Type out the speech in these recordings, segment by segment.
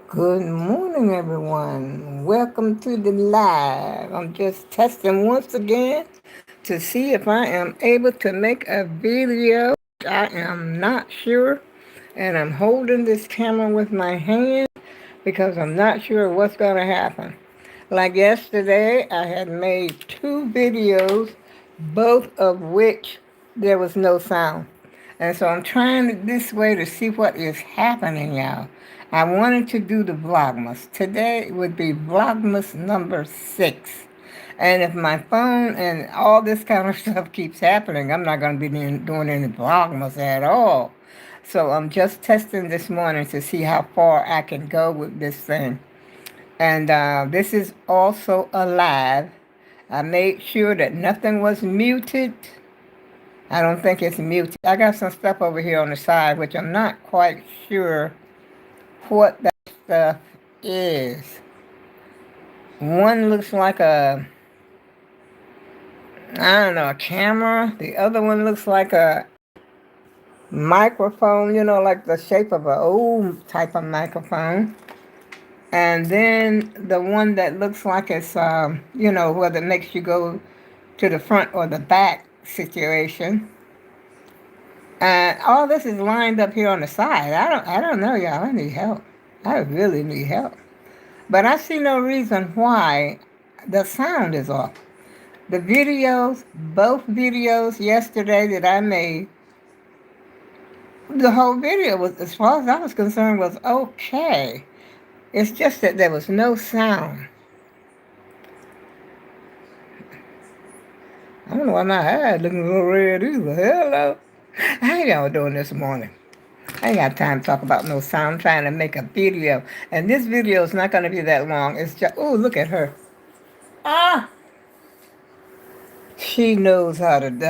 Good morning, everyone. Welcome to the live. I'm just testing once again to see if I am able to make a video. I am not sure, and I'm holding this camera with my hand because I'm not sure what's going to happen. Like yesterday, I had made two videos, both of which there was no sound. And so I'm trying it this way to see what is happening, y'all. I wanted to do the Vlogmas. Today would be Vlogmas number 6. And if my phone and all this kind of stuff keeps happening, I'm not going to be doing any Vlogmas at all. So I'm just testing this morning to see how far I can go with this thing. And this is also alive. I made sure that nothing was muted. I don't think it's muted. I got some stuff over here on the side, which I'm not quite sure what that stuff is. One looks like I don't know, a camera. The other one looks like a microphone, like the shape of an old type of microphone. And then the one that looks like it's, whether it makes you go to the front or the back situation. And all this is lined up here on the side. I don't know, y'all. I need help. I really need help. But I see no reason why the sound is off. The videos, both videos yesterday that I made, the whole video was, as far as I was concerned, was okay. It's just that there was no sound. I don't know why my eyes looking a little red either. Hello. How y'all doing this morning? I ain't got time to talk about no sound. I'm trying to make a video. And this video is not going to be that long. It's just, oh, look at her. Ah! She knows how to do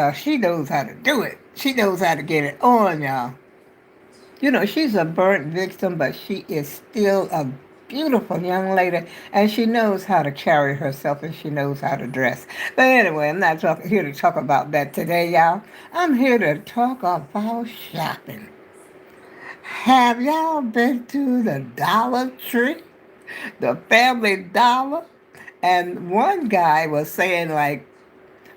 it. She knows how to get it on, y'all. She's a burnt victim, but she is still a beautiful young lady, and she knows how to carry herself, and she knows how to dress. But anyway, I'm not here to talk about that today, y'all. I'm here to talk about shopping. Have y'all been to the Dollar Tree, the Family Dollar? And one guy was saying, like,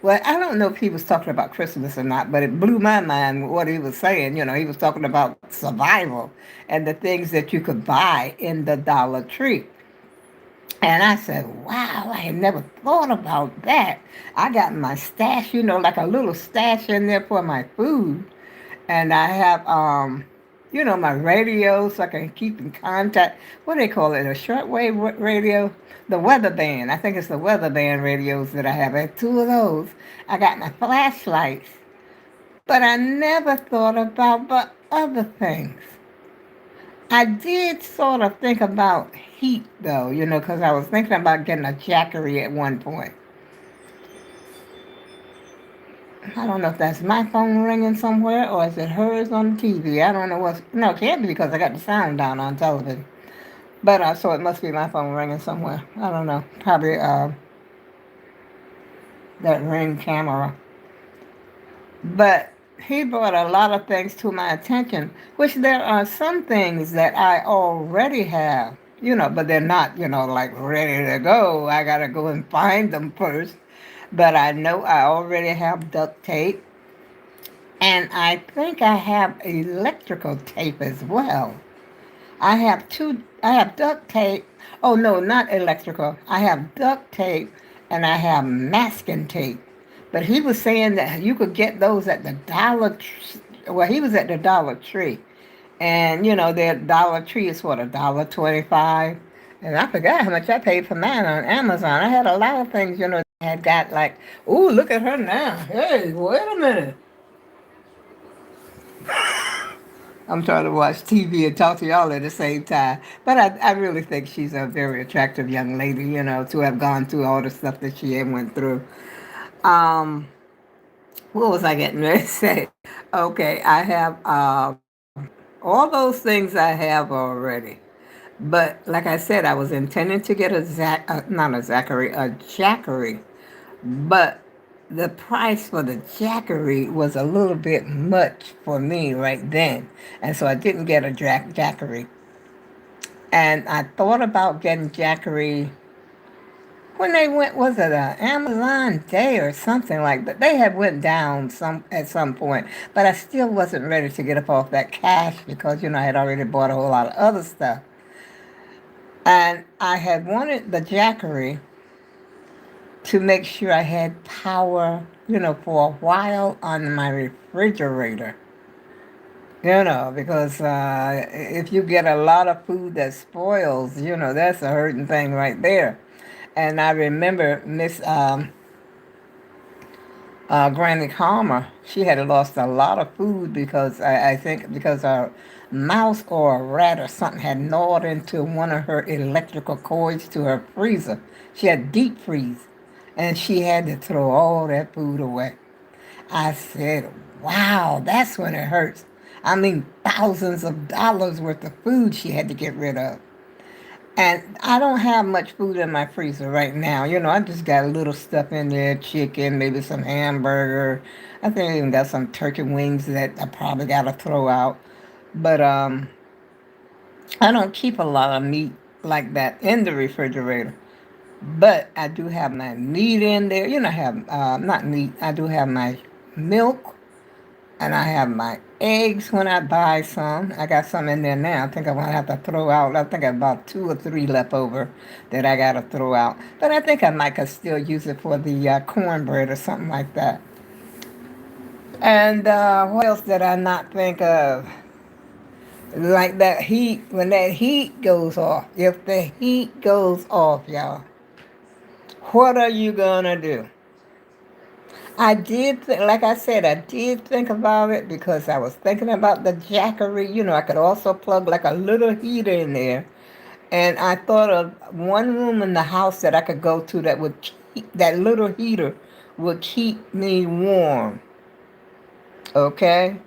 well, I don't know if he was talking about Christmas or not, but it blew my mind what he was saying. He was talking about survival and the things that you could buy in the Dollar Tree. And I said, wow, I had never thought about that. I got my stash, like a little stash in there for my food. And I have, my radio so I can keep in contact. What do they call it? A shortwave radio? The weather band. I think it's the weather band radios that I have. I have two of those. I got my flashlights. But I never thought about the other things. I did sort of think about heat, though, because I was thinking about getting a jackery at one point. I don't know if that's my phone ringing somewhere or is it hers on the TV. I don't know what's. No, it can't be because I got the sound down on television. But so it must be my phone ringing somewhere. I don't know. Probably that Ring camera. But he brought a lot of things to my attention, which there are some things that I already have, but they're not, like ready to go. I got to go and find them first. But I know I already have duct tape. And I think I have electrical tape as well. I have duct tape. Oh, no, not electrical. I have duct tape and I have masking tape. But he was saying that you could get those at the well, he was at the Dollar Tree. And, their Dollar Tree is what, $1.25? And I forgot how much I paid for mine on Amazon. I had a lot of things, I had got like, ooh, look at her now. Hey, wait a minute. I'm trying to watch TV and talk to y'all at the same time. But I really think she's a very attractive young lady, to have gone through all the stuff that she had went through. Um, what was I getting ready to say? Okay, I have all those things I have already. But like I said, I was intending to get not a Zachary, a Jackery. But the price for the Jackery was a little bit much for me right then. And so I didn't get a Jackery. And I thought about getting Jackery when they went, was it a Amazon Day or something like that? They had went down some at some point, but I still wasn't ready to get up off that cash because I had already bought a whole lot of other stuff, and I had wanted the Jackery to make sure I had power, for a while on my refrigerator. Because if you get a lot of food that spoils, that's a hurting thing right there. And I remember Miss Granny Calmer, she had lost a lot of food because I think because a mouse or a rat or something had gnawed into one of her electrical cords to her freezer. She had deep freeze, and she had to throw all that food away. I said, wow, that's when it hurts. I mean, thousands of dollars worth of food she had to get rid of. And I don't have much food in my freezer right now. I just got a little stuff in there, chicken, maybe some hamburger. I think I even got some turkey wings that I probably got to throw out. But I don't keep a lot of meat like that in the refrigerator. But I do have my meat in there. I have, not meat, I do have my milk, and I have my eggs when I buy some. I got some in there now. I think I'm going to have to throw out. I think I have about 2 or 3 left over that I got to throw out. But I think I might could still use it for the cornbread or something like that. And what else did I not think of? Like that heat, when that heat goes off, if the heat goes off, y'all, what are you going to do? I did, like I said, I did think about it because I was thinking about the Jackery. I could also plug like a little heater in there. And I thought of one room in the house that I could go to that would keep, that little heater would keep me warm. Okay?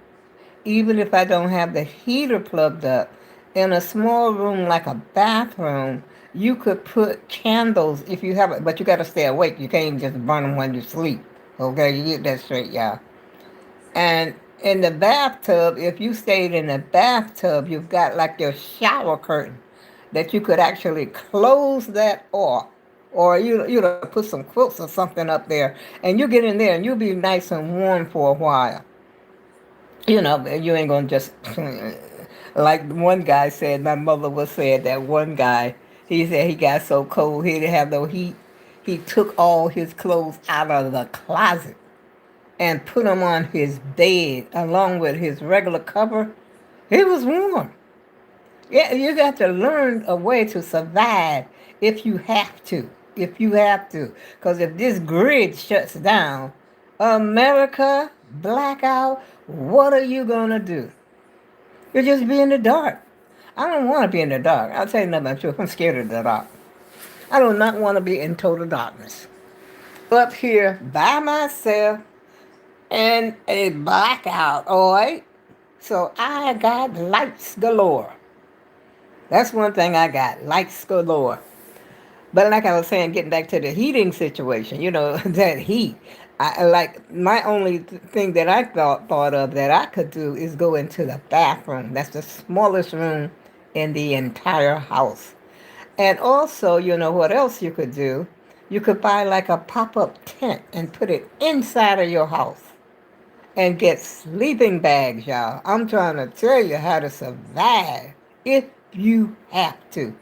Even if I don't have the heater plugged up. In a small room like a bathroom, you could put candles if you have it, but you got to stay awake. You can't just burn them when you sleep. Okay, you get that straight, y'all. And in the bathtub, if you stayed in the bathtub, you've got like your shower curtain that you could actually close that off. Or put some quilts or something up there, and you get in there and you'll be nice and warm for a while. You ain't gonna just like one guy said. My mother was said that one guy. He said he got so cold he didn't have no heat. He took all his clothes out of the closet and put them on his bed along with his regular cover. It was warm. Yeah, you got to learn a way to survive if you have to. If you have to. Because if this grid shuts down, America, blackout, what are you going to do? You'll just be in the dark. I don't want to be in the dark. I'll tell you nothing truth. I'm scared of the dark. I do not want to be in total darkness. Up here by myself and a blackout, all right? So I got lights galore. That's one thing I got, lights galore. But like I was saying, getting back to the heating situation, that heat. Like my only thing that I thought of that I could do is go into the bathroom. That's the smallest room in the entire house. And also, what else you could do? You could buy like a pop-up tent and put it inside of your house and get sleeping bags, y'all. I'm trying to tell you how to survive if you have to.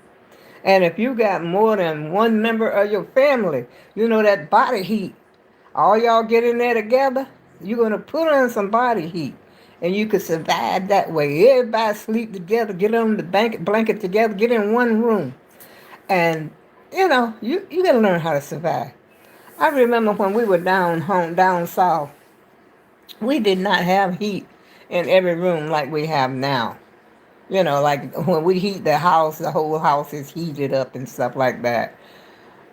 And if you got more than one member of your family, that body heat. All y'all get in there together, you're going to put on some body heat. And you could survive that way. Everybody sleep together, get on the blanket together, get in one room. And, you got to learn how to survive. I remember when we were down south, we did not have heat in every room like we have now. Like when we heat the house, the whole house is heated up and stuff like that.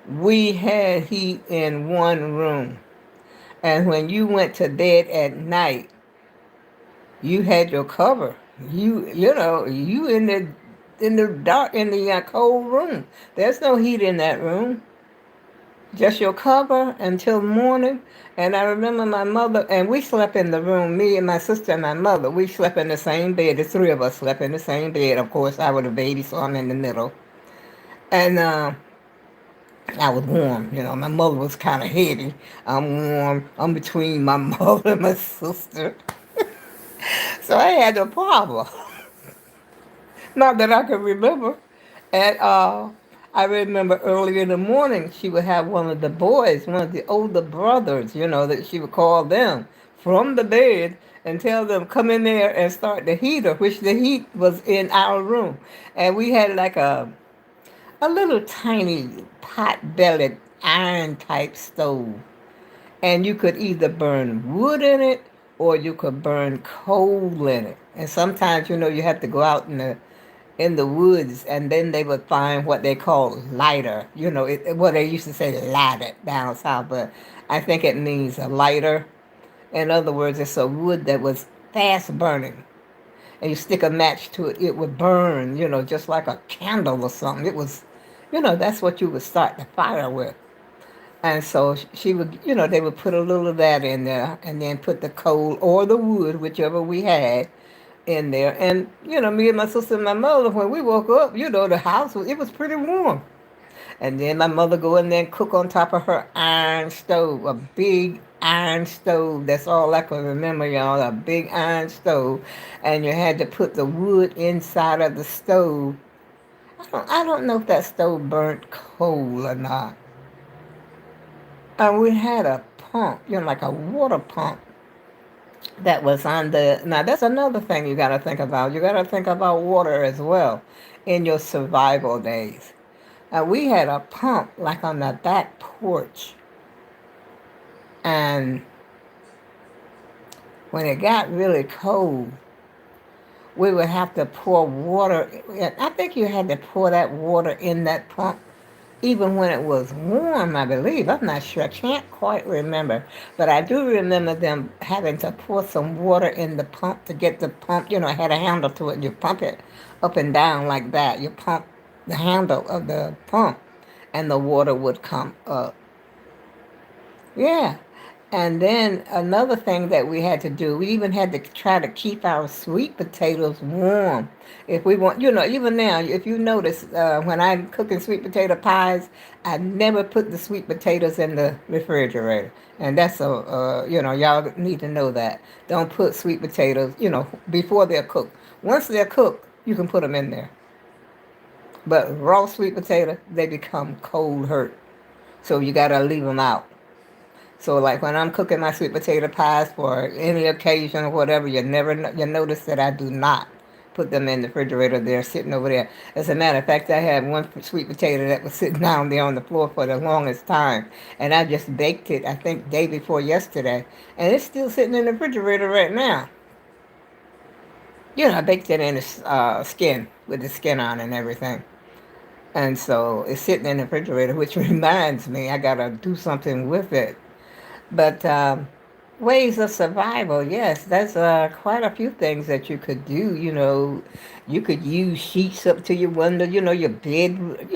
We had heat in one room. And when you went to bed at night, you had your cover. You in the dark, in the cold room. There's no heat in that room. just your cover until morning. And I remember my mother, and we slept in the room, me and my sister and my mother, we slept in the same bed. The three of us slept in the same bed. Of course, I was a baby, so I'm in the middle. And I was warm. My mother was kind of heavy. I'm warm. I'm between my mother and my sister. So I had no problem. Not that I can remember. And I remember early in the morning, she would have one of the boys, one of the older brothers, that she would call them from the bed and tell them, come in there and start the heater, which the heat was in our room. And we had like a little tiny pot-bellied iron type stove. And you could either burn wood in it or you could burn coal in it. And sometimes, you have to go out in the woods, and then they would find what they call lighter. What they used to say lighter down south, but I think it means a lighter. In other words, it's a wood that was fast burning. And you stick a match to it, it would burn, just like a candle or something. It was, that's what you would start the fire with. And so she would, they would put a little of that in there and then put the coal or the wood, whichever we had, in there. And, me and my sister and my mother, when we woke up, the house, it was pretty warm. And then my mother go in there and cook on top of her iron stove, a big iron stove. That's all I can remember, y'all, a big iron stove. And you had to put the wood inside of the stove. I don't know if that stove burnt coal or not. And we had a pump, like a water pump that was on the. Now, that's another thing you got to think about. You got to think about water as well in your survival days. We had a pump like on the back porch. And when it got really cold, we would have to pour water. I think you had to pour that water in that pump even when it was warm, I believe. I'm not sure. I can't quite remember. But I do remember them having to pour some water in the pump to get the pump. It had a handle to it. You pump it up and down like that. You pump the handle of the pump, and the water would come up. Yeah. And then another thing that we had to do, we even had to try to keep our sweet potatoes warm. If we want, even now, if you notice, when I'm cooking sweet potato pies, I never put the sweet potatoes in the refrigerator. And that's y'all need to know that. Don't put sweet potatoes, before they're cooked. Once they're cooked, you can put them in there. But raw sweet potato, they become cold hurt. So you got to leave them out. So, like when I'm cooking my sweet potato pies for any occasion or whatever, you notice that I do not put them in the refrigerator. They're sitting over there. As a matter of fact, I had one sweet potato that was sitting down there on the floor for the longest time, and I just baked it, I think, day before yesterday, and it's still sitting in the refrigerator right now. I baked it in the skin, with the skin on and everything. And so it's sitting in the refrigerator, which reminds me I got to do something with it. But ways of survival, yes, that's quite a few things that you could do. You could use sheets up to your window, your bed,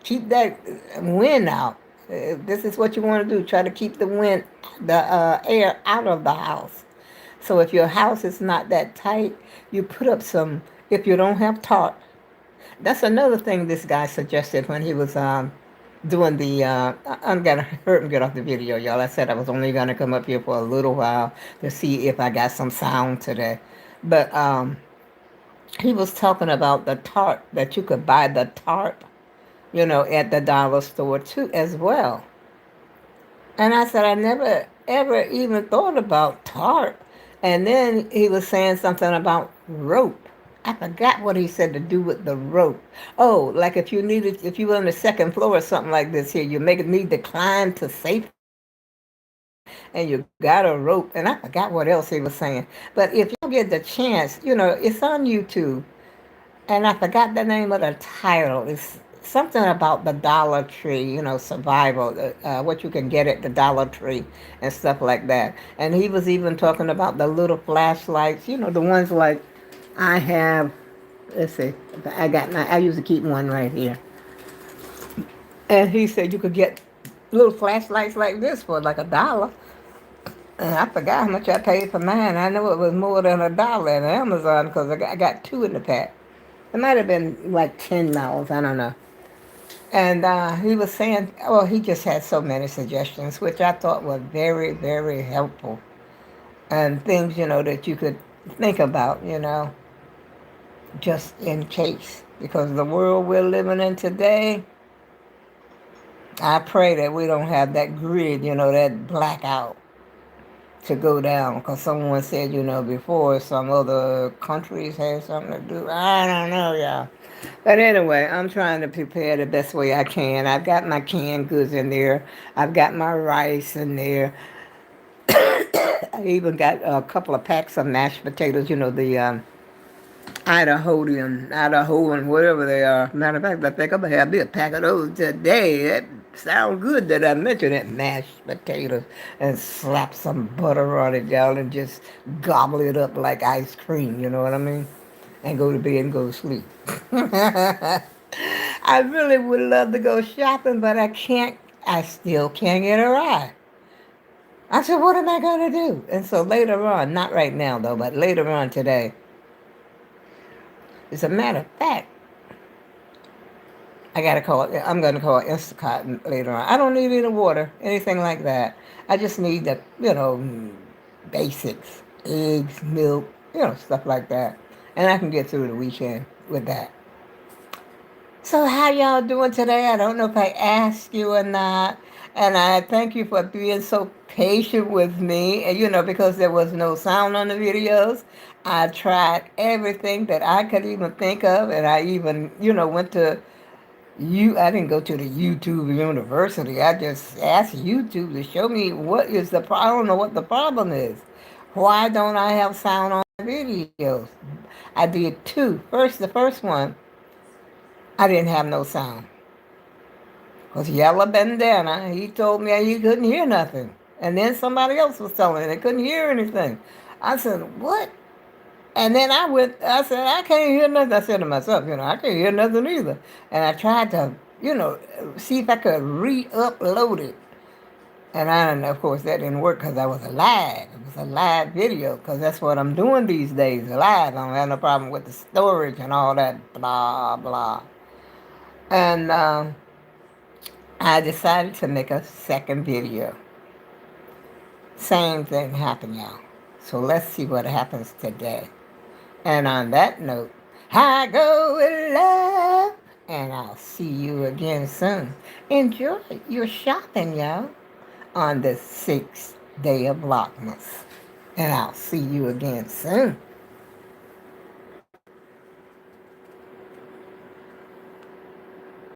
keep that wind out. This is what you want to do. Try to keep the air out of the house. So if your house is not that tight, you put up some, if you don't have tarp. That's another thing this guy suggested when he was doing the I'm gonna hurt and get off the video, y'all. I said I was only gonna come up here for a little while to see if I got some sound today. But he was talking about the tarp, that you could buy the tarp, at the dollar store too as well. And I said I never ever even thought about tarp. And then he was saying something about rope. I forgot what he said to do with the rope. Oh, like if you were on the second floor or something like this here, you need to climb to safety, and you got a rope. And I forgot what else he was saying. But if you get the chance, it's on YouTube. And I forgot the name of the title. It's something about the Dollar Tree, survival, what you can get at the Dollar Tree and stuff like that. And he was even talking about the little flashlights, the ones like I have. Let's see, I used to keep one right here. And he said you could get little flashlights like this for like $1. And I forgot how much I paid for mine. I know it was more than $1 at Amazon because I got two in the pack. It might have been like $10. I don't know. And he was saying, well, he just had so many suggestions, which I thought were very, very helpful. And things, that you could think about, just in case. Because the world we're living in today, I pray that we don't have that grid, that blackout to go down. Because someone said, before some other countries had something to do. I don't know, y'all. But anyway, I'm trying to prepare the best way I can. I've got my canned goods in there. I've got my rice in there. I even got a couple of packs of mashed potatoes, the Idahoan, whatever they are. Matter of fact, I think I'm going to have me a pack of those today. That sounds good that I mentioned it, mashed potatoes, and slap some butter on it, y'all, and just gobble it up like ice cream, you know what I mean? And go to bed and go to sleep. I really would love to go shopping, but I can't. I still can't get a ride. I said, what am I going to do? And so later on, not right now though, but later on today, as a matter of fact, I'm going to call Instacart later on. I don't need any water, anything like that. I just need the, basics, eggs, milk, stuff like that. And I can get through the weekend with that. So how y'all doing today? I don't know if I asked you or not. And I thank you for being so patient with me. And because there was no sound on the videos, I tried everything that I could even think of. And I even, went to I didn't go to the YouTube University. I just asked YouTube to show me what is the problem. I don't know what the problem is. Why don't I have sound on my videos? I did two. The first one, I didn't have no sound. Because Yellow Bandana, he told me he couldn't hear nothing. And then somebody else was telling me they couldn't hear anything. I said, what? And then I said, I can't hear nothing. I said to myself, I can't hear nothing either. And I tried to, see if I could re-upload it. And of course, that didn't work because I was live. It was a live video because that's what I'm doing these days, live. I don't have no problem with the storage and all that, blah, blah. And I decided to make a second video. Same thing happened, y'all. So let's see what happens today. And on that note, I go with love. And I'll see you again soon. Enjoy your shopping, y'all, on the 6th day of Vlogmas. And I'll see you again soon.